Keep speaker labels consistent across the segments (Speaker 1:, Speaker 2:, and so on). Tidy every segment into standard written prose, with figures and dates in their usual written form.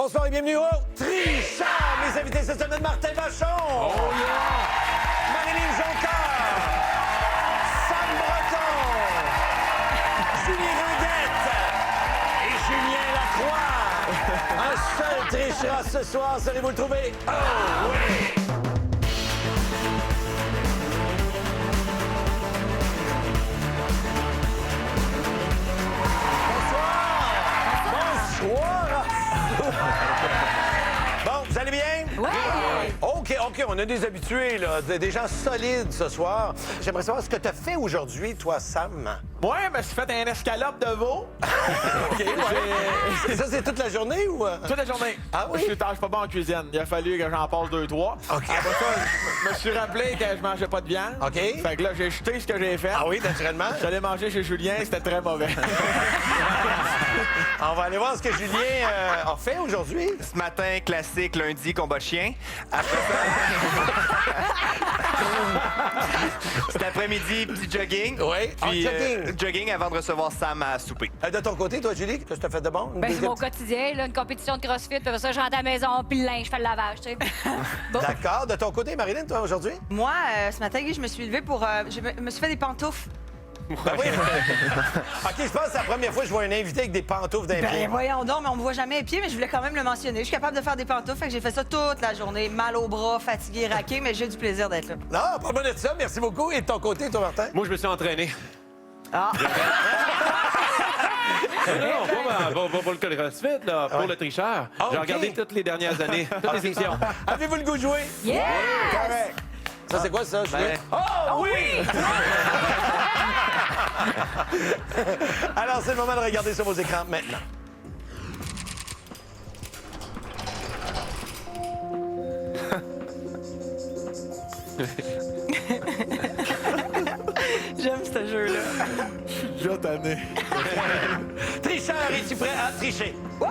Speaker 1: Bonsoir et bienvenue au Trichard. Mes invités cette semaine, Martin Vachon. Oh yeah! Marilyn Jonca. Sam Breton. Julie Ringuette. Et Julien Lacroix. Un seul trichera ce soir. Saurez-vous le trouver? Oh oui! Bon, vous allez bien?
Speaker 2: Oui!
Speaker 1: OK, on a des habitués, là, des gens solides ce soir. J'aimerais savoir ce que tu as fait aujourd'hui, toi, Sam.
Speaker 3: Moi, je me suis fait un escalope de veau.
Speaker 1: OK, ouais. Et ça, c'est toute la journée ou...
Speaker 3: Toute la journée.
Speaker 1: Ah oui?
Speaker 3: Je suis pas bon en cuisine. Il a fallu que j'en passe 2-3.
Speaker 1: OK.
Speaker 3: Après ça, je me suis rappelé que je mangeais pas de viande.
Speaker 1: OK.
Speaker 3: Fait que là, j'ai jeté ce que j'ai fait.
Speaker 1: Ah oui, naturellement.
Speaker 3: J'allais manger chez Julien, c'était très mauvais.
Speaker 1: On va aller voir ce que Julien a fait aujourd'hui.
Speaker 4: Ce matin, classique, lundi, combat de chien. Après ça... Cet après-midi, petit jogging.
Speaker 1: Oui.
Speaker 4: Puis
Speaker 1: Jogging.
Speaker 4: jogging avant de recevoir Sam à souper.
Speaker 1: De ton côté, toi, Julie, qu'est-ce que tu as fait de bon?
Speaker 2: Ben, c'est mon quotidien, là, une compétition de crossfit, puis après ça, je rentre à la maison, puis le linge, je fais le lavage, tu sais. Bon.
Speaker 1: D'accord. De ton côté, Marilyn, toi, aujourd'hui?
Speaker 5: Moi, ce matin, je me suis levée pour... je me suis fait des pantoufles.
Speaker 1: Ben oui. OK, je pense que c'est la première fois que je vois un invité avec des pantoufles d'un pied.
Speaker 5: Ben voyons donc, mais on me voit jamais les pieds, mais je voulais quand même le mentionner. Je suis capable de faire des pantoufles, fait que j'ai fait ça toute la journée. Mal aux bras, fatigué, raqué, mais j'ai du plaisir d'être là.
Speaker 1: Non, pas mal de ça. Merci beaucoup. Et de ton côté, toi, Martin?
Speaker 6: Moi, je me suis entraîné.
Speaker 5: Ah!
Speaker 6: Non, pas pour le CrossFit, là, pour le tricheur.
Speaker 1: Ah,
Speaker 6: J'ai
Speaker 1: OK.
Speaker 6: regardé toutes les dernières années, toutes les émissions.
Speaker 1: Avez-vous le goût de jouer?
Speaker 2: Yes!
Speaker 1: Correct. Ça, c'est quoi, ça, Julien? Oh, oui! Alors, c'est le moment de regarder sur vos écrans maintenant.
Speaker 5: J'aime ce jeu-là.
Speaker 3: Je vais tanner.
Speaker 1: Tricheur, es-tu prêt à tricher? Oui!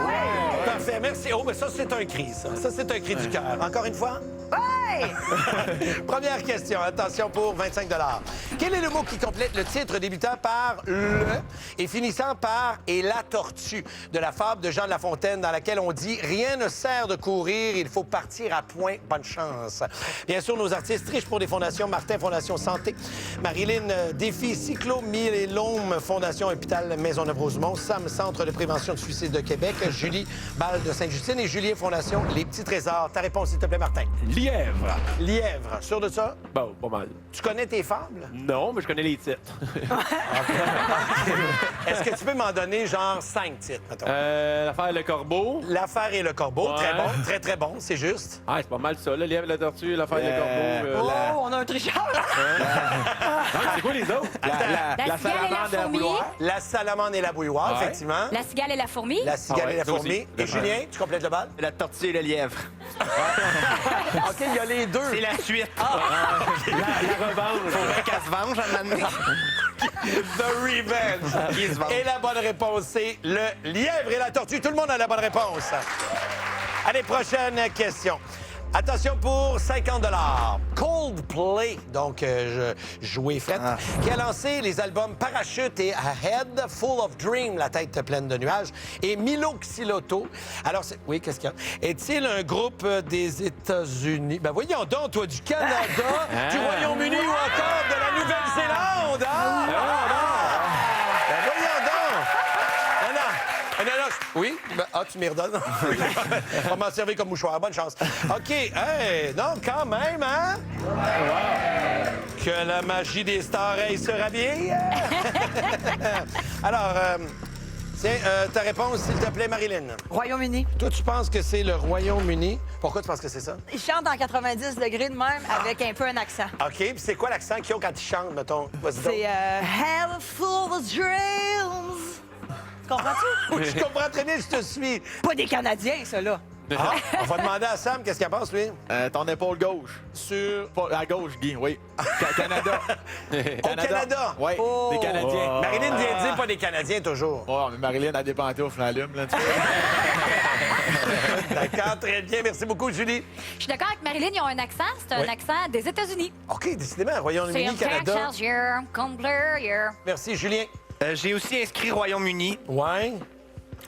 Speaker 1: Parfait, merci. Oh, mais ça, c'est un cri, ça. Ça, c'est un cri du cœur. Encore une fois?
Speaker 5: Ouais!
Speaker 1: Première question, attention pour 25 $. Quel est le mot qui complète le titre débutant par le et finissant par et la tortue de la fable de Jean de La Fontaine dans laquelle on dit « Rien ne sert de courir, il faut partir à point, bonne chance ». Bien sûr, nos artistes trichent pour des fondations. Martin, Fondation Santé. Marilyn, Défi Cyclo-Myélome, Fondation Hôpital Maisonneuve-Rosemont. Sam, Centre de prévention de suicide de Québec. Julie, Balle de Sainte-Justine. Et Julien, Fondation Les Petits Trésors. Ta réponse, s'il te plaît, Martin.
Speaker 6: Lièvre.
Speaker 1: Lièvre. Sûr de ça?
Speaker 6: Bon, pas mal.
Speaker 1: Tu connais tes fables?
Speaker 6: Non, mais je connais les titres.
Speaker 1: Est-ce que tu peux m'en donner, genre, 5 titres, mettons?
Speaker 6: L'affaire Le Corbeau.
Speaker 1: L'affaire et le corbeau.
Speaker 6: Ouais.
Speaker 1: Très bon, très, très bon. C'est juste.
Speaker 6: Ah, c'est pas mal ça, là. Lièvre, la tortue, l'affaire Le Corbeau.
Speaker 5: Oh, on a un tricheur, là!
Speaker 6: Ah, c'est quoi les autres?
Speaker 2: La cigale et la fourmi.
Speaker 1: La salamande et la bouilloire,
Speaker 6: Ouais.
Speaker 1: effectivement.
Speaker 2: La cigale et la fourmi.
Speaker 1: La cigale
Speaker 6: Ah ouais,
Speaker 1: et la
Speaker 6: ça
Speaker 1: fourmi.
Speaker 6: aussi.
Speaker 1: Et Julien, tu complètes le bal?
Speaker 4: La tortue et le lièvre.
Speaker 1: OK, il y a les deux.
Speaker 4: C'est la suite.
Speaker 6: La revanche.
Speaker 4: Faudrait qu'elle se venge à un moment donné.
Speaker 1: The Revenge.
Speaker 4: Qui se venge.
Speaker 1: Et la bonne réponse, c'est le lièvre et la tortue. Tout le monde a la bonne réponse. Allez, prochaine question. Attention pour 50 $. Coldplay, donc joué fait, qui a lancé les albums Parachute et A Head Full of Dream, la tête pleine de nuages, et Milo Xyloto. Alors, oui, qu'est-ce qu'il y a? Est-il un groupe des États-Unis? Ben voyons donc, toi, du Canada, du Royaume-Uni ou encore de la Nouvelle-Zélande, hein? Ben voyons donc! Non, non, oui? Ben, tu m'y redonnes. On va m'en servir comme mouchoir. Bonne chance. OK. Hey, non, quand même, hein? Que la magie des stars aille se rhabiller. Alors, tiens, ta réponse, s'il te plaît, Marilyn.
Speaker 5: Royaume-Uni.
Speaker 1: Toi, tu penses que c'est le Royaume-Uni. Pourquoi tu penses que c'est ça?
Speaker 5: Ils chantent en 90 degrés de même, avec un peu un accent.
Speaker 1: OK. Puis c'est quoi l'accent qu'ils ont quand ils chantent, mettons? Vas-y donc.
Speaker 5: C'est Hell full of dreams. Tu comprends-tu?
Speaker 1: Oui, je comprends très bien, je te suis.
Speaker 5: Pas des Canadiens, ça, là.
Speaker 1: Ah, on va demander à Sam qu'est-ce qu'il en pense, lui.
Speaker 3: Ton épaule gauche.
Speaker 1: Sur...
Speaker 3: Pas à gauche, Guy, oui. Canada.
Speaker 1: Au Canada?
Speaker 3: Oui,
Speaker 5: Oh.
Speaker 3: des Canadiens.
Speaker 1: Marilyn vient de dire pas des Canadiens, toujours.
Speaker 3: Oh, mais Marilyn a des pantoufles, l'allume, là. Tu sais.
Speaker 1: D'accord, très bien. Merci beaucoup, Julie.
Speaker 2: Je suis d'accord avec Marilyn, ils ont un accent. C'est un
Speaker 1: Oui.
Speaker 2: accent des États-Unis.
Speaker 1: OK, décidément,
Speaker 2: C'est
Speaker 1: Royaume-Uni,
Speaker 2: un
Speaker 1: Canada.
Speaker 2: Texas year, Combler year.
Speaker 1: Merci, Julien.
Speaker 4: J'ai aussi inscrit Royaume-Uni.
Speaker 1: Ouais.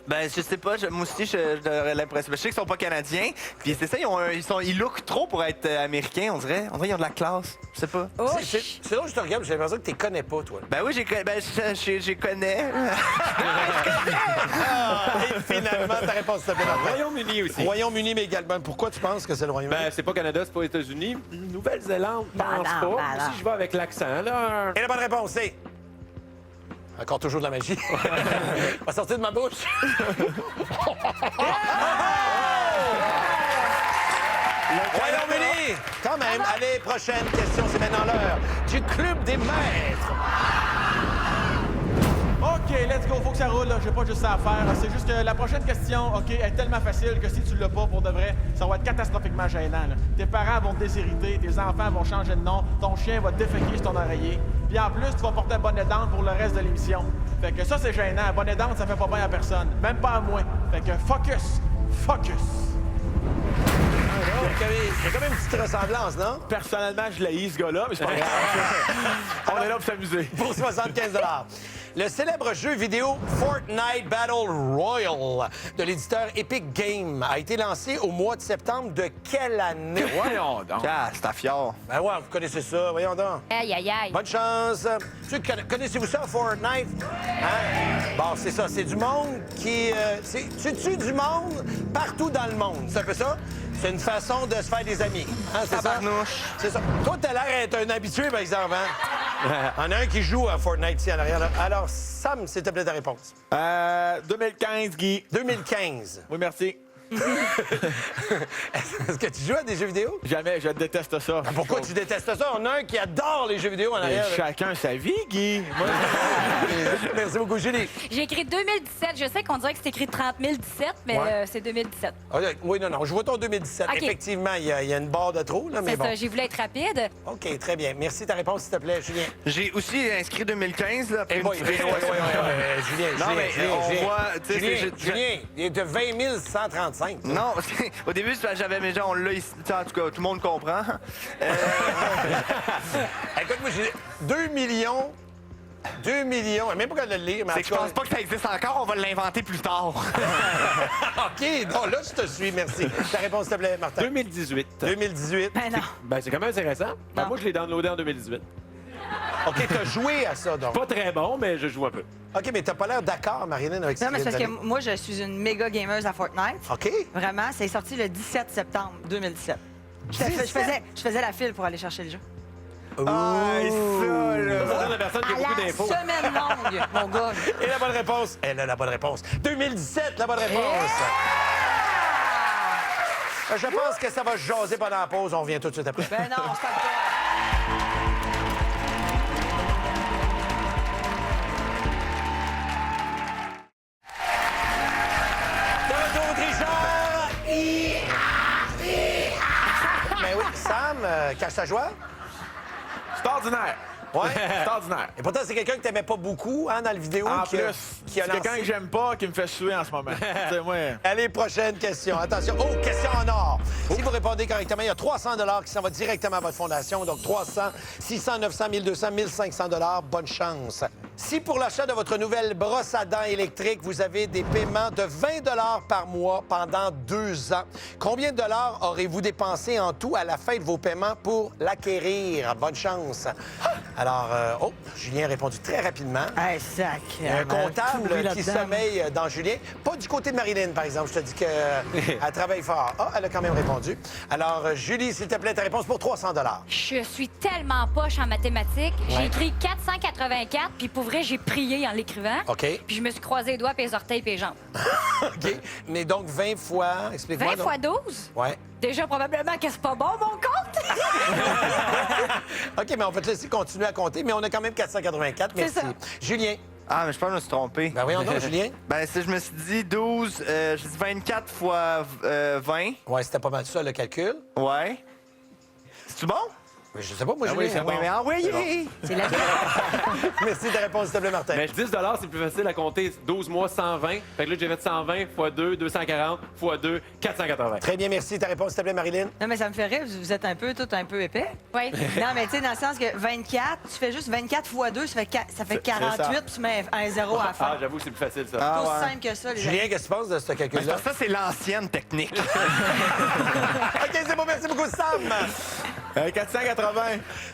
Speaker 4: Ben, je sais pas, moi aussi, j'aurais l'impression. Je sais qu'ils sont pas canadiens, puis c'est ça, ils lookent trop pour être américains, on dirait. On dirait qu'ils ont de la classe. Je sais pas.
Speaker 5: Oh,
Speaker 1: C'est là que je te regarde, j'ai l'impression que tu les connais pas, toi.
Speaker 4: Ben oui, je connais.
Speaker 1: Et finalement, ta réponse, s'il te plaît, Martin.
Speaker 6: Royaume-Uni aussi.
Speaker 1: Royaume-Uni, mais également. Pourquoi tu penses que c'est le Royaume-Uni?
Speaker 6: Ben, c'est pas Canada, c'est pas États-Unis. Nouvelle-Zélande, je pense pas. Moi aussi, je vais avec l'accent, là.
Speaker 1: Et la bonne réponse, c'est... Encore toujours de la magie. Va sortir de ma bouche. Royaume-Uni! Quand même. Allez, prochaine question. C'est maintenant l'heure du Club des maîtres.
Speaker 7: OK, let's go, faut que ça roule, là. J'ai pas juste ça à faire. C'est juste que la prochaine question, OK, est tellement facile que si tu l'as pas pour de vrai, ça va être catastrophiquement gênant, là. Tes parents vont te déshériter, tes enfants vont changer de nom, ton chien va te déféquer sur ton oreiller. Puis en plus, tu vas porter un bonnet d'âne pour le reste de l'émission. Fait que ça, c'est gênant. Un bonnet d'âne, ça fait pas bien à personne. Même pas à moi. Fait que focus! Focus!
Speaker 1: Il y a quand même une petite ressemblance, non?
Speaker 3: Personnellement, je l'haïs, ce gars-là, mais c'est pas grave. On est là pour s'amuser.
Speaker 1: Pour 75 $. Le célèbre jeu vidéo Fortnite Battle Royale de l'éditeur Epic Games a été lancé au mois de septembre de quelle année?
Speaker 3: Voyons donc.
Speaker 4: Ah, c'est à fior.
Speaker 1: Ben ouais, vous connaissez ça, voyons donc.
Speaker 2: Aïe, aïe, aïe.
Speaker 1: Bonne chance. Connaissez-vous ça, Fortnite? Hein? Bon, c'est ça. C'est du monde qui... tu tues du monde partout dans le monde. C'est un peu ça? C'est une façon de se faire des amis. Hein, c'est ça?
Speaker 4: Tabarnouche.
Speaker 1: C'est ça. Toi, t'as l'air d'être un habitué, par exemple, hein? Il y en a un qui joue à Fortnite ici en arrière. Là. Alors, Sam, s'il te plaît, ta réponse.
Speaker 3: 2015, Guy.
Speaker 1: 2015.
Speaker 3: Oui, merci.
Speaker 1: Est-ce que tu joues à des jeux vidéo?
Speaker 3: Jamais, je déteste ça.
Speaker 1: Pourquoi tu détestes ça? On a un qui adore les jeux vidéo en
Speaker 3: Mais
Speaker 1: arrière.
Speaker 3: chacun sa vie, Guy. Moi,
Speaker 1: Merci beaucoup, Julie.
Speaker 2: J'ai écrit 2017. Je sais qu'on dirait que c'est écrit 30 017, mais
Speaker 1: Ouais.
Speaker 2: c'est 2017.
Speaker 1: Oui, non, je vois ton 2017.
Speaker 2: OK.
Speaker 1: Effectivement, il y a une barre de trop, là, mais
Speaker 2: C'est
Speaker 1: bon.
Speaker 2: ça, j'ai voulu être rapide.
Speaker 1: OK, très bien. Merci ta réponse, s'il te plaît, Julien.
Speaker 4: J'ai aussi inscrit 2015, là. après
Speaker 1: Eh
Speaker 4: une
Speaker 1: boy,
Speaker 4: petite
Speaker 1: oui, Julien,
Speaker 4: Non, mais on voit, tu sais,
Speaker 1: Julien,
Speaker 4: c'est-
Speaker 1: Julien, il est de 20 135.
Speaker 4: Non, au début, c'est parce que j'avais mes gens, on l'a ici. Tu sais, en tout cas, tout le monde comprend.
Speaker 1: Écoute, moi, j'ai 2 millions. 2 millions. Même pas qu'elle le lire, mais en
Speaker 4: C'est que
Speaker 1: tout
Speaker 4: je
Speaker 1: cas-
Speaker 4: pense pas que ça existe encore, on va l'inventer plus tard.
Speaker 1: OK, donc là, je te suis, merci. Ta réponse, s'il te plaît, Martin.
Speaker 6: 2018.
Speaker 1: 2018.
Speaker 5: Ben non.
Speaker 6: Ben, c'est quand même intéressant. Ben,
Speaker 5: Non.
Speaker 6: moi, je l'ai downloadé en 2018.
Speaker 1: OK, t'as joué à ça, donc.
Speaker 6: Pas très bon, mais je joue un peu.
Speaker 1: OK, mais t'as pas l'air d'accord, Marilyn, avec
Speaker 5: Non,
Speaker 1: ce
Speaker 5: mais c'est parce que
Speaker 1: vient de donner.
Speaker 5: moi, je suis une méga gameuse à Fortnite.
Speaker 1: OK.
Speaker 5: Vraiment, c'est sorti le 17 septembre 2017. Je faisais la file pour aller chercher le jeu.
Speaker 4: Ah, ça, là.
Speaker 6: Ça donne la personne qui a
Speaker 5: À
Speaker 6: beaucoup
Speaker 5: la
Speaker 6: d'infos.
Speaker 5: semaine longue, mon gars.
Speaker 1: Et la bonne réponse? Elle a la bonne réponse. 2017, la bonne réponse. Je pense que ça va jaser pendant la pause. On revient tout de suite après.
Speaker 5: Ben non, c'est pas
Speaker 1: De retour au tricheur! Ben oui, Sam, cache ta joie?
Speaker 3: c'est ordinaire.
Speaker 1: Ouais.
Speaker 3: C'est ordinaire.
Speaker 1: Et pourtant, c'est quelqu'un que t'aimais pas beaucoup, hein, dans la vidéo.
Speaker 3: En
Speaker 1: qui
Speaker 3: plus,
Speaker 1: a
Speaker 3: c'est quelqu'un
Speaker 1: lancé.
Speaker 3: que j'aime pas qui me fait suer en ce moment. Tu sais, moi...
Speaker 1: Allez, prochaine question. Attention. Oh, question en or. Si vous répondez correctement, il y a 300 qui s'en va directement à votre fondation. Donc, 300, 600, 900, 1200, 1500 bonne chance. Si pour l'achat de votre nouvelle brosse à dents électrique, vous avez des paiements de 20 par mois pendant 2 ans, combien de dollars aurez-vous dépensé en tout à la fin de vos paiements pour l'acquérir? Bonne chance. Alors, Julien a répondu très rapidement.
Speaker 5: Hey, sac.
Speaker 1: Il y a un comptable qui sommeille dans Julien. Pas du côté de Marilyn, par exemple. Je te dis qu'elle travaille fort. Ah, elle a quand même répondu. Alors, Julie, s'il te plaît, ta réponse pour 300
Speaker 2: Je suis tellement poche en mathématiques. J'ai
Speaker 1: Ouais.
Speaker 2: écrit 484, puis pour vrai, j'ai prié en l'écrivant.
Speaker 1: OK.
Speaker 2: Puis je me suis croisé les doigts, puis les orteils, puis les jambes.
Speaker 1: OK. Mais donc, 20 fois, explique-moi.
Speaker 2: 20
Speaker 1: donc.
Speaker 2: fois 12?
Speaker 1: Ouais.
Speaker 2: Déjà, probablement que c'est pas bon, mon compte!
Speaker 1: OK, mais on va te laisser continuer à compter, mais on a quand même 484.
Speaker 2: C'est
Speaker 1: Merci.
Speaker 2: ça.
Speaker 1: Julien.
Speaker 4: Ah, mais je pense que je me suis trompé.
Speaker 1: Ben voyons donc, Julien.
Speaker 4: Ben, si je me suis dit 12, j'ai dit 24 fois 20.
Speaker 1: Ouais, c'était pas mal ça, le calcul.
Speaker 4: Ouais. C'est-tu bon?
Speaker 1: Je sais pas, moi,
Speaker 3: Ah
Speaker 1: je
Speaker 3: oui,
Speaker 1: l'ai.
Speaker 3: c'est bon.
Speaker 4: Oui, mais envoyez!
Speaker 5: C'est la
Speaker 1: Merci de répondre, s'il te plaît, Martin.
Speaker 6: Mais 10 c'est plus facile à compter. 12 mois, 120. Fait que là, j'ai fait 120 x 2, 240 x 2, 480.
Speaker 1: Très bien, merci. Ta réponse, s'il te plaît, Marilyn.
Speaker 5: Non, mais ça me fait rire. Vous êtes tout un peu épais.
Speaker 2: Oui.
Speaker 5: Non, mais tu sais, dans le sens que 24, tu fais juste 24 fois 2, ça fait 48, puis tu mets un 0 à la fin.
Speaker 6: Ah, j'avoue, c'est plus facile, ça.
Speaker 5: C'est
Speaker 4: Ah,
Speaker 5: aussi
Speaker 4: ouais.
Speaker 5: simple que ça, les
Speaker 1: Julien, qu'est-ce que tu penses de ce calcul-là?
Speaker 4: Ça, c'est l'ancienne technique.
Speaker 1: OK, c'est bon, merci beaucoup, Sam.
Speaker 7: 480.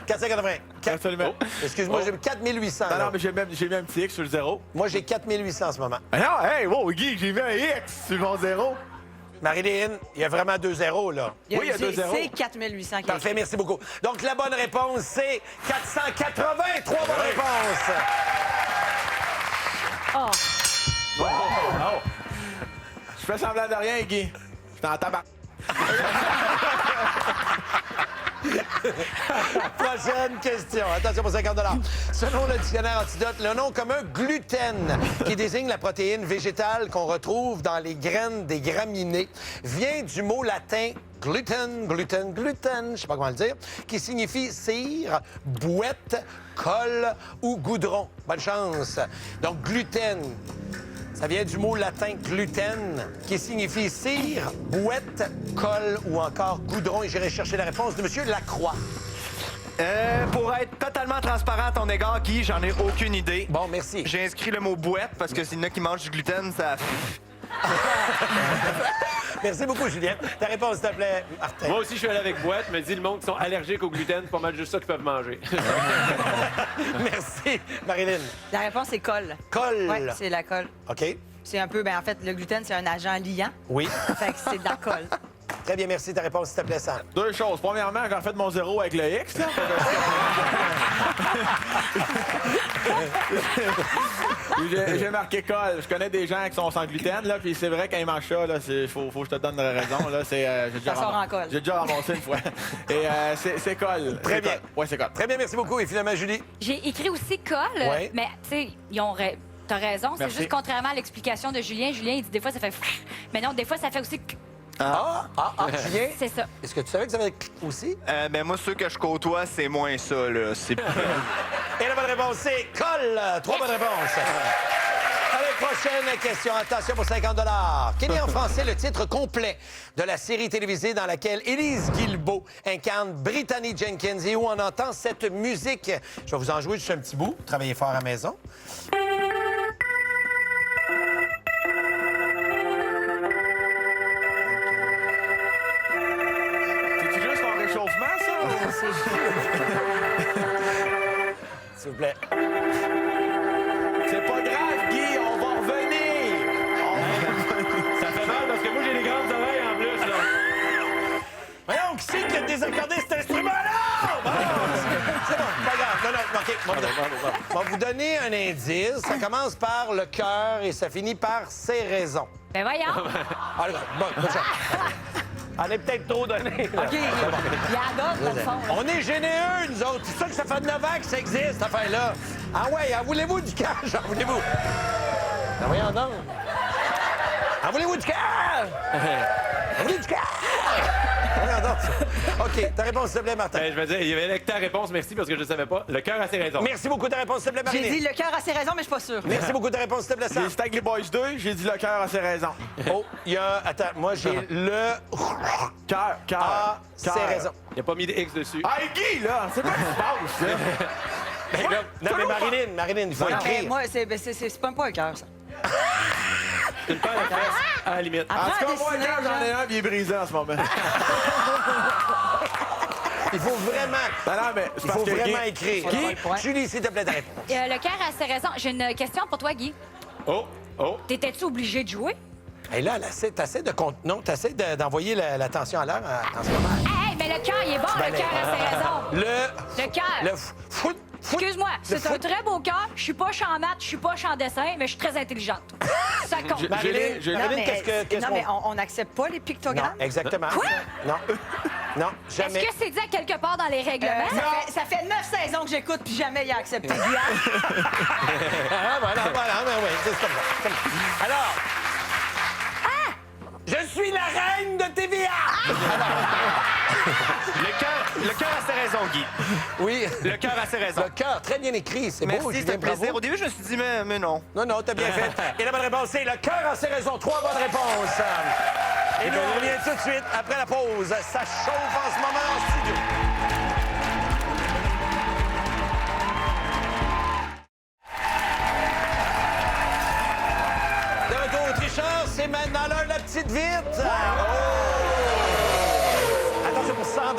Speaker 1: 480.
Speaker 7: Absolument.
Speaker 1: Excuse-moi, j'ai 4800.
Speaker 7: Non,
Speaker 1: là.
Speaker 7: non, mais j'ai mis un petit X sur le 0.
Speaker 1: Moi, j'ai 4800 en ce moment.
Speaker 7: Ah non, hey, wow, Guy, j'ai mis un X sur mon 0.
Speaker 1: Marilyn, il y a vraiment 2 0 là.
Speaker 7: Oui, il y a 2 0.
Speaker 5: C'est 4800 qui est
Speaker 1: Parfait, merci beaucoup. Donc, la bonne réponse, c'est 480. 3 bonnes réponses.
Speaker 2: Oh.
Speaker 7: Je fais semblant de rien, Guy. Je suis en tabac.
Speaker 1: Prochaine question. Attention pour 50 Selon le dictionnaire Antidote, le nom commun gluten, qui désigne la protéine végétale qu'on retrouve dans les graines des graminées, vient du mot latin gluten, je sais pas comment le dire, qui signifie cire, bouette, colle ou goudron. Bonne chance. Donc, gluten. Ça vient du mot latin gluten, qui signifie cire, bouette, colle ou encore goudron. Et j'irai chercher la réponse de M. Lacroix.
Speaker 4: Pour être totalement transparent à ton égard, Guy, j'en ai aucune idée.
Speaker 1: Bon, merci.
Speaker 4: J'ai inscrit le mot bouette parce que s'il y en a qui mangent du gluten, ça...
Speaker 1: Merci beaucoup, Julien. Ta réponse, s'il te plaît, Martin.
Speaker 6: Moi aussi, je suis allé avec boîte, mais dis le monde qui sont allergiques au gluten, c'est pas mal juste ça qu'ils peuvent manger.
Speaker 1: Merci, Marilyn.
Speaker 5: La réponse est colle.
Speaker 1: Colle.
Speaker 5: Oui, c'est la colle.
Speaker 1: OK.
Speaker 5: C'est un peu, en fait, le gluten, c'est un agent liant.
Speaker 1: Oui.
Speaker 5: Fait que c'est de la colle.
Speaker 1: Très bien, merci. Ta réponse, s'il te plaît, Sam.
Speaker 7: 2 choses. Premièrement, quand j'ai fait mon 0 avec le X, là, j'ai marqué colle. Je connais des gens qui sont sans gluten, là, puis c'est vrai, quand ils mangent ça, là, faut que je te donne raison. Là,
Speaker 5: Ça sort en colle.
Speaker 7: J'ai déjà ramassé une fois. Et c'est colle.
Speaker 1: Très
Speaker 7: C'est
Speaker 1: bien.
Speaker 7: colle. Ouais, c'est colle.
Speaker 1: Très bien, merci beaucoup. Et finalement, Julie.
Speaker 2: J'ai écrit aussi colle,
Speaker 1: Ouais.
Speaker 2: mais tu sais, t'as raison. C'est
Speaker 7: Merci.
Speaker 2: juste contrairement à l'explication de Julien. Julien, il dit des fois, ça fait... Mais non, des fois, ça fait aussi...
Speaker 1: Julien.
Speaker 2: C'est ça.
Speaker 1: Est-ce que tu savais que ça avait aussi?
Speaker 4: Ben moi, ceux que je côtoie, c'est moins ça, là. C'est...
Speaker 1: Et la bonne réponse, c'est colle. 3 bonnes réponses. Allez, prochaine question. Attention pour 50 Quel est en français le titre complet de la série télévisée dans laquelle Élise Guilbeault incarne Brittany Jenkins et où on entend cette musique? Je vais vous en jouer juste un petit bout. Travaillez fort à la maison.
Speaker 7: C'est-tu juste ton réchauffement, ça?
Speaker 1: S'il vous plaît.
Speaker 7: C'est pas grave, Guy, on va revenir.
Speaker 6: Ça fait mal parce que moi, j'ai des grandes oreilles en plus, là.
Speaker 1: Voyons, qui c'est qui a désaccordé cet instrument-là? Bon, c'est bon, pas grave. Non, OK. On va vous donner un indice. Ça commence par le cœur et ça finit par ses raisons.
Speaker 2: Ben voyons.
Speaker 1: Allez, bon, bonne chance. Elle est peut-être trop donnée. là.
Speaker 5: OK. Il y a d'autres, dans le fond. là.
Speaker 1: On est généreux, nous autres. C'est ça que ça fait 9 ans que ça existe, cette affaire-là. Ah ouais, en voulez-vous du cash? En voulez-vous? Ben voyons donc. En voulez-vous du cash? En voulez-vous du cash? Voyons donc. OK, ta réponse, s'il te plaît, Martin.
Speaker 6: Ben, je veux dire, il y avait ta réponse, merci, parce que je ne savais pas. Le cœur a ses raisons.
Speaker 1: Merci beaucoup, ta réponse, s'il te plaît,
Speaker 5: J'ai
Speaker 1: Marilyn.
Speaker 5: dit le cœur a ses raisons, mais je suis pas sûre.
Speaker 1: Merci beaucoup, ta réponse, s'il te plaît,
Speaker 7: J'ai
Speaker 1: Sam.
Speaker 7: hésité avec les Boys 2, j'ai dit le cœur a ses raisons.
Speaker 1: Oh, il y a... Attends, moi, j'ai le...
Speaker 7: Cœur.
Speaker 1: Ah, c'est raison.
Speaker 6: Il n'a pas mis de X dessus.
Speaker 7: Hey, Guy, là, c'est quoi qui se passe, là?
Speaker 1: Ben, là, non, mais Marilyn, il faut
Speaker 5: Non, mais
Speaker 1: écrire.
Speaker 5: moi, c'est pas un cœur, ça.
Speaker 6: Une paire de fesses, à la limite.
Speaker 7: En
Speaker 5: Apprends
Speaker 7: tout
Speaker 5: à
Speaker 7: cas, moi,
Speaker 5: dessiner,
Speaker 7: quand j'en ai
Speaker 5: Jean.
Speaker 7: un, puis il est brisé en ce moment.
Speaker 1: Il faut vraiment...
Speaker 7: Non, mais c'est
Speaker 1: Il
Speaker 7: parce
Speaker 1: faut
Speaker 7: que
Speaker 1: vraiment
Speaker 7: Guy...
Speaker 1: écrire.
Speaker 5: Faut avoir le point.
Speaker 1: Julie, s'il te plaît, ta réponse.
Speaker 2: Le cœur a ses raisons. J'ai une question pour toi, Guy.
Speaker 6: Oh.
Speaker 2: T'étais-tu obligé de jouer?
Speaker 1: Et là, t'essaies de... Non, t'essaies d'envoyer la tension à l'heure en ce moment.
Speaker 2: Hey, mais le cœur, il est bon, le cœur a ses raisons.
Speaker 1: Le
Speaker 2: cœur.
Speaker 1: foot.
Speaker 2: Excuse-moi, c'est un
Speaker 1: foot.
Speaker 2: très beau cœur. Je suis pas en maths, je suis pas en dessin, mais je suis très intelligente. Ça compte.
Speaker 1: Marilyn,
Speaker 7: j'ai-
Speaker 5: Non,
Speaker 1: Marilyn,
Speaker 5: mais,
Speaker 1: qu'est-ce
Speaker 5: non, mais
Speaker 1: qu'on...
Speaker 5: on n'accepte pas les
Speaker 1: Non,
Speaker 5: pictogrammes.
Speaker 1: exactement.
Speaker 2: Quoi?
Speaker 1: Non. Non,
Speaker 2: Est-ce
Speaker 1: jamais.
Speaker 2: que c'est dit à quelque part dans les règlements?
Speaker 5: Ça fait 9 saisons que j'écoute, puis jamais il a accepté. Guyane.
Speaker 1: Ah, voilà, mais oui, c'est comme ça. c'est comme ça. Alors... Je suis la reine de TVA! Alors,
Speaker 4: Le cœur a ses raisons, Guy.
Speaker 1: Oui.
Speaker 4: Le cœur a ses raisons.
Speaker 1: Le cœur, très bien écrit. C'est beau,
Speaker 4: Merci,
Speaker 1: Julien,
Speaker 4: c'est un plaisir.
Speaker 1: bravo.
Speaker 4: Au début, je me suis dit, mais non.
Speaker 1: Non, t'as bien fait. Et la bonne réponse, c'est le cœur a ses raisons. 3 bonnes réponses. Et nous, on revient tout de suite après la pause. Ça chauffe en ce moment en studio. De retour au tricheur, c'est maintenant l'heure de la petite vite. Attention pour 100 $.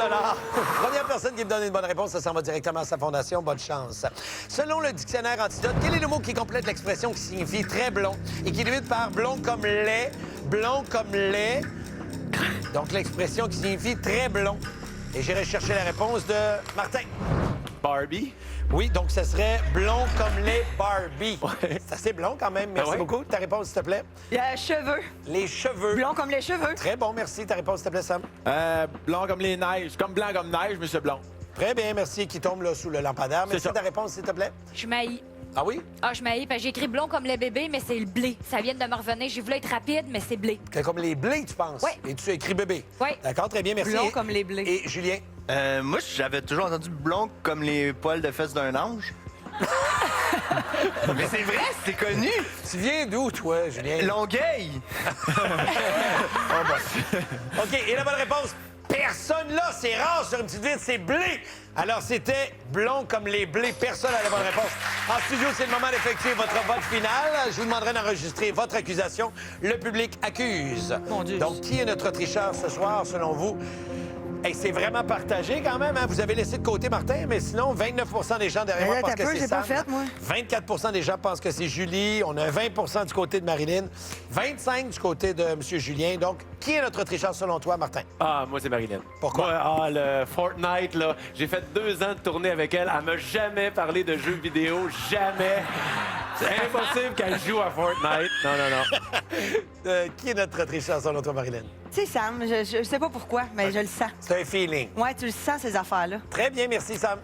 Speaker 1: Première personne qui me donne une bonne réponse, ça s'en va directement à sa fondation. Bonne chance. Selon le dictionnaire Antidote, quel est le mot qui complète l'expression qui signifie très blond et qui débute par blond comme lait, blond comme lait? Donc, l'expression qui signifie très blond. Et j'irai chercher la réponse de Martin.
Speaker 6: Barbie.
Speaker 1: Oui, donc ce serait blond comme les Barbie.
Speaker 6: Ouais.
Speaker 1: C'est assez blond quand même. Merci
Speaker 6: Ah ouais?
Speaker 1: beaucoup. Ta réponse, s'il te plaît.
Speaker 5: Il y a cheveux.
Speaker 1: Les cheveux.
Speaker 5: Blond comme les cheveux.
Speaker 1: Très bon, merci. Ta réponse, s'il te plaît, Sam.
Speaker 3: Blanc comme les neiges. Comme blanc comme neige, mais c'est blond.
Speaker 1: Très bien, merci. Qui tombe là sous le lampadaire. Merci.
Speaker 3: ça.
Speaker 1: Ta réponse, s'il te plaît.
Speaker 2: Je m'haïs.
Speaker 1: Ah oui?
Speaker 2: Ah, je m'haïs. J'ai écrit blond comme les bébés, mais c'est le blé. Ça vient de me revenir. J'ai voulu être rapide, mais c'est blé.
Speaker 1: C'est comme les blés, tu penses?
Speaker 2: Oui.
Speaker 1: Et tu as écrit bébé.
Speaker 2: Oui.
Speaker 1: D'accord, très bien, merci.
Speaker 5: Blond comme les blés.
Speaker 1: Et Julien?
Speaker 4: Moi, j'avais toujours entendu blond comme les poils de fesses d'un ange. Mais c'est vrai, c'est connu.
Speaker 1: Tu viens d'où, toi, Julien?
Speaker 4: Longueuil.
Speaker 1: OK, et la bonne réponse? Personne là, c'est rare sur une petite vite, c'est blé. Alors, c'était blond comme les blés. Personne n'a la bonne réponse. En studio, c'est le moment d'effectuer votre vote final. Je vous demanderai d'enregistrer votre accusation. Le public accuse.
Speaker 5: Mon Dieu.
Speaker 1: Donc, qui est notre tricheur ce soir, selon vous? Hey, c'est vraiment partagé quand même. Hein? Vous avez laissé de côté Martin, mais sinon, 29 des gens derrière moi
Speaker 5: Mais là,
Speaker 1: pensent
Speaker 5: t'as
Speaker 1: que
Speaker 5: peu,
Speaker 1: c'est
Speaker 5: j'ai pas
Speaker 1: Sam.
Speaker 5: fait, moi.
Speaker 1: 24 des gens pensent que c'est Julie. On a 20 du côté de Marilyn. 25 du côté de M. Julien. Donc, qui est notre tricheur selon toi, Martin?
Speaker 6: Ah, moi, c'est Marilyn.
Speaker 1: Pourquoi?
Speaker 6: Moi, le Fortnite, là, j'ai fait 2 ans de tournée avec elle. Elle m'a jamais parlé de jeux vidéo. Jamais. C'est impossible qu'elle joue à Fortnite. Non.
Speaker 1: Qui est notre tricheur selon toi, Marilyn?
Speaker 5: Tu sais, Sam, je sais pas pourquoi, mais je le sens.
Speaker 1: C'est un feeling.
Speaker 5: Ouais, tu le sens, ces affaires-là.
Speaker 1: Très bien, merci, Sam.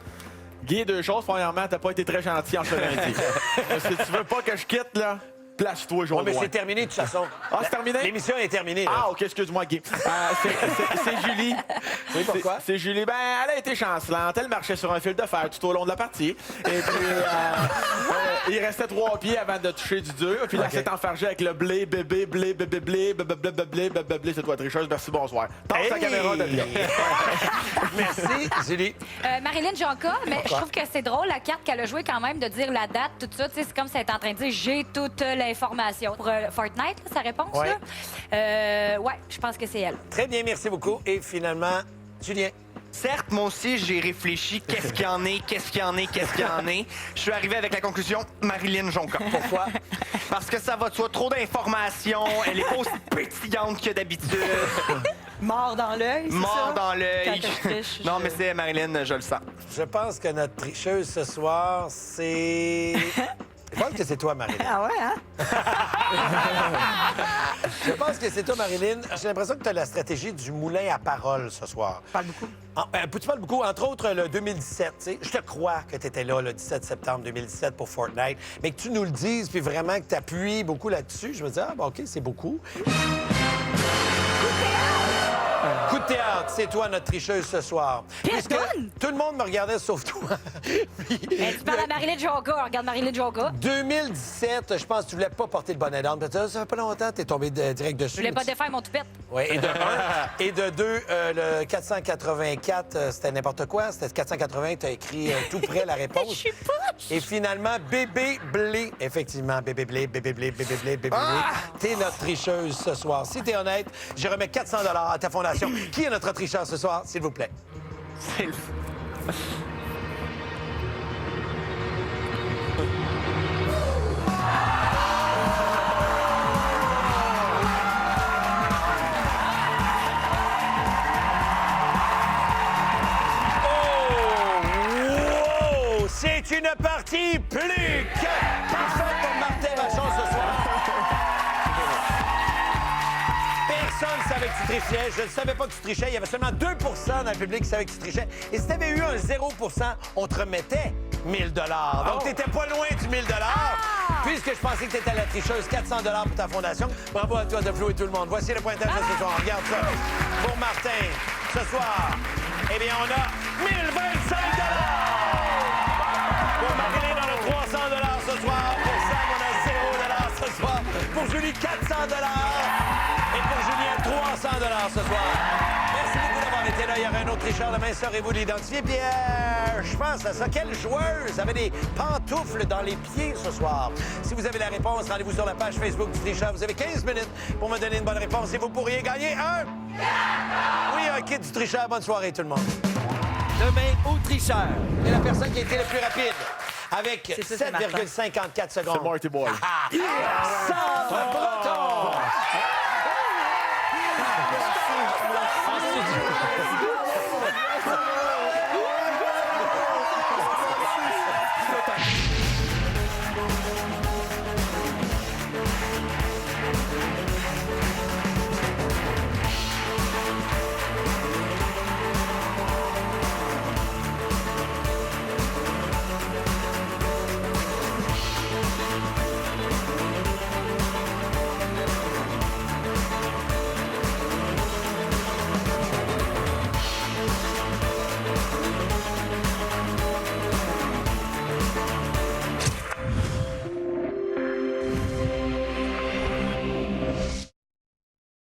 Speaker 3: Guy, 2 choses. Premièrement, t'as pas été très gentil en ce lundi. Si tu veux pas que je quitte, là, place-toi, jour
Speaker 1: Oui, mais c'est terminé de toute façon.
Speaker 3: Ah, c'est terminé?
Speaker 1: L'émission est terminée. là.
Speaker 3: Ah, OK, excuse-moi, Guy. C'est Julie.
Speaker 1: Oui, pourquoi?
Speaker 3: C'est Julie. Ben, elle a été chancelante. Elle marchait sur un fil de fer tout au long de la partie. Et puis, il restait 3 pieds avant de toucher du dur. Puis là, elle s'est enfargée avec le blé, bébé, blé, bébé, blé, bébé, blé, blé, bébé, blé. C'est toi, tricheuse. Merci, bonsoir. Passe
Speaker 1: Hey!
Speaker 3: la caméra de là.
Speaker 1: Merci, Julie.
Speaker 2: Marilyn Jonca, mais je trouve que c'est drôle, la carte qu'elle a jouée quand même, de dire la date, tout ça. Tu sais, c'est comme si elle était en train de dire « j'ai toute l'information ». Pour Fortnite, là, sa réponse,
Speaker 1: Ouais.
Speaker 2: là. Ouais, je pense que c'est elle.
Speaker 1: Très bien, merci beaucoup. Et finalement, Julien.
Speaker 4: Certes, moi aussi, j'ai réfléchi qu'est-ce qu'il y en est, qu'est-ce qu'il y en est, qu'est-ce qu'il y en est. Je suis arrivé avec la conclusion Marilyn Jonca. Pourquoi? Parce que ça va de soi, trop d'informations, elle est pas aussi pétillante que d'habitude.
Speaker 5: Mort dans l'œil, c'est ça?
Speaker 4: Mort dans l'œil.
Speaker 5: Quand elle triche,
Speaker 4: Non, mais c'est Marilyn, je le sens.
Speaker 1: Je pense que notre tricheuse ce soir, c'est... Je pense que c'est toi, Marilyn.
Speaker 5: Ah ouais, hein?
Speaker 1: Je pense que c'est toi, Marilyn. J'ai l'impression que tu as la stratégie du moulin à parole ce soir.
Speaker 5: Parle beaucoup.
Speaker 1: Tu parles beaucoup, entre autres, le 2017. Tu sais, je te crois que tu étais là le 17 septembre 2017 pour Fortnite, mais que tu nous le dises, puis vraiment que tu appuies beaucoup là-dessus. Je me dis, ah, bon, OK, c'est beaucoup. Coup de théâtre, c'est toi notre tricheuse ce soir. Puisque tout le monde me regardait sauf toi. Puis,
Speaker 2: Tu parles à Marilyn Jonca. Regarde Marilyn Jonca.
Speaker 1: 2017, je pense que tu voulais pas porter le bonnet d'âne. Ça fait pas longtemps, t'es tombé direct dessus.
Speaker 2: Je voulais pas défaire mon toupette.
Speaker 1: Oui, et de un. Et de deux, le 484, c'était n'importe quoi. C'était 480, t'as écrit tout près la réponse.
Speaker 2: Je suis poche.
Speaker 1: Et finalement, bébé blé. Effectivement, bébé blé, bébé blé, bébé blé, bébé blé. T'es notre tricheuse ce soir. Si t'es honnête, je remets 400 $ à ta fondation. Qui est notre tricheur ce soir, s'il vous plaît? Oh! Wow! C'est une partie plus que parfaite pour Martin Vachon ce soir. Personne ne savait que tu trichais. Je ne savais pas que tu trichais. Il y avait seulement 2 dans le public qui savait que tu trichais. Et si tu avais eu un 0 on te remettait 1000 $. Donc, tu n'étais pas loin du 1000 $. Puisque je pensais que tu étais la tricheuse, 400 $ pour ta fondation. Bravo à toi de Flo et tout le monde. Voici le pointage de ce soir. Regarde ça. Pour Martin, ce soir? Eh bien, on a 1025 Pour Marilyn, on a 300 ce soir. Pour Sam, on a 0 ce soir. Pour Julie, 400 Et pour Julien, 300 ce soir. Merci beaucoup d'avoir été là. Il y aura un autre tricheur demain. Saurez-vous l'identifier? Puis, je pense à ça. Quelle joueuse avait des pantoufles dans les pieds ce soir? Si vous avez la réponse, rendez-vous sur la page Facebook du tricheur. Vous avez 15 minutes pour me donner une bonne réponse et vous pourriez gagner un... Oui, un kit du tricheur. Bonne soirée, tout le monde.
Speaker 8: Demain, au tricheur.
Speaker 1: Et la personne qui a été le plus rapide avec
Speaker 5: C'est ça, c'est Martin.
Speaker 1: 7,54 secondes.
Speaker 3: C'est Marty Boy.
Speaker 1: Ah!